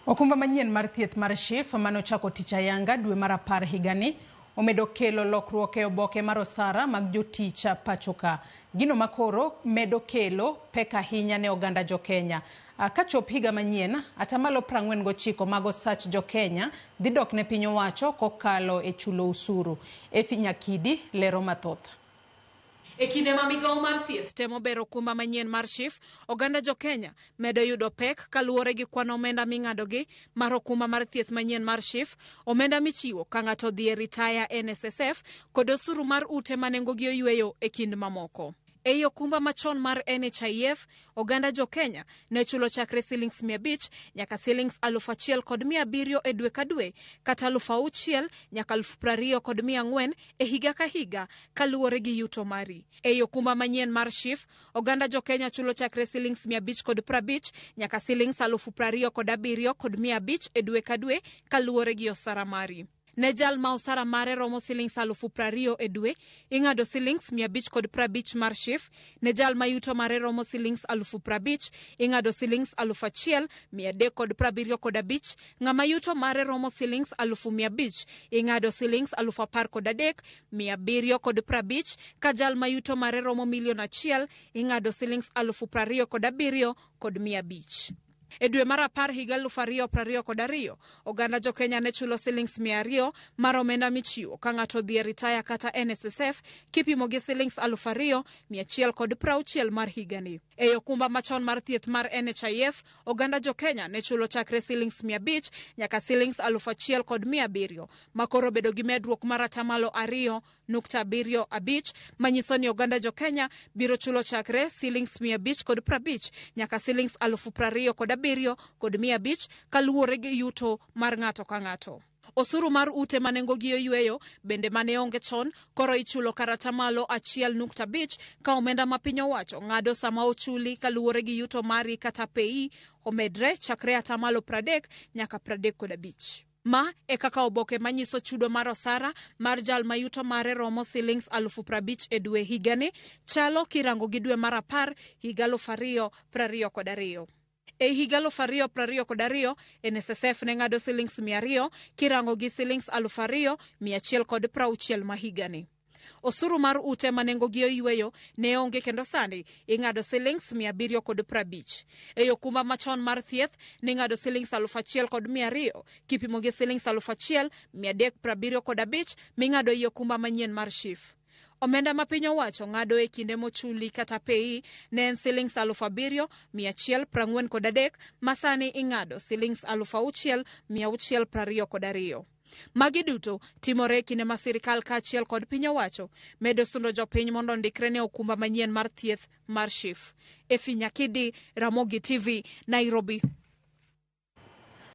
Okumba manyien mar thieth mar SHIF manochako tich ayanga dwe mar 10 higani omedo kelo lokruok e oboke mar osara mag jotich pachoka. Gino makoro medo kelo pek ahinya ne oganda jokenya. Kachop higa manyien, atamalo 49 mag osach jokenya dhi dok ne piny owacho kokalo e chulo usuru. Nyakidi lero mathoth. E kinde ma migawo mar thieth temo bero okumba manyien mar SHIF, oganda jokenya medo yudo pek kaluwore gi kwan omenda ming'adogi mar okumba mar thieth manyien mar SHIF, omenda michiwo ka ng'ato dhi e ritaya NSSF kod osuru mar ute ma nengogi oyweyo e kind mamoko. Ei okumba machon mar SHIF, oganda jokenya ne chulo chakre Sh500 nyaka Sh1,700 e dwe ka dwe, kata Sh6,000 nyaka Sh20,400 e higa ka higa kaluwore gi yuto mari. Ei okumba manyien mar SHIF, oganda jokenya chulo chakre Sh550 nyaka Sh27,500 e dwe ka dwe kaluwore gi osara mari. Ne jal ma osara mare romo Sh20,000 e dwe, ing'ado Sh550 mar SHIF. Ne jal ma yuto mare romo Sh50,000, ing'ado Sh1,375. Ng'ama yuto mare romo Sh100,500, ing'ado Sh13,750. Ka jal ma yuto mare romo Sh1,000,000, ing'ado Sh27,500. E dwe mar 10 higa 2022, oganda jokenya ne chulo Sh200 mar omenda michiwo ka ng'ato dhi e ritaya kata NSSF kipimo gi Sh1,160 mar higani. E okumba machon mar thieth mar NHIF, oganda jokenya ne chulo chakre Sh500 nyaka Sh1,700, makoro bedo gi medruok mar atamalo 2.75, manyiso ni oganda jokenya biro chulo chakre Sh550 nyaka Sh20,700 kaluwore gi yuto mar ng'ato ka ng'ato. Osuru mar ute ma nengogi oyweyo bende mane onge chon koro ichulo karata malo 1.5 ka omenda ma piny owacho ng'ado sama ochuli kaluwore gi yuto mari kata pei omedre chakre atamalo 30 nyaka 35. Ma e kaka oboke manyiso chudo mar osara mar jal ma yuto mare romo Sh50,000 e dwe higani chalo kirango gi dwe mar 10 higa 2022. E higa 2022, NSSF ne ng'ado Sh200 kirango gi Sh2,160 ma higani. Osuru mar ute ma nengogi oyweyo ne onge kendo sani ing'ado Sh750. E okumba machon mar thieth ne ng'ado Sh1,200 kipimo gi Sh1,375 ming'ado i okumba manyien mar SHIF. Omenda ma piny owacho ng'ado e kinde mochuli kata pei ne en Sh7,143 ma sani ing'ado Sh6,622. Magi duto timore e kinde ma sirikal kaachiel kod piny owacho medo sundo jopiny mondo ondikre ne okumba manyien mar thieth mar SHIF. Nyakidi, Ramogi TV, Nairobi.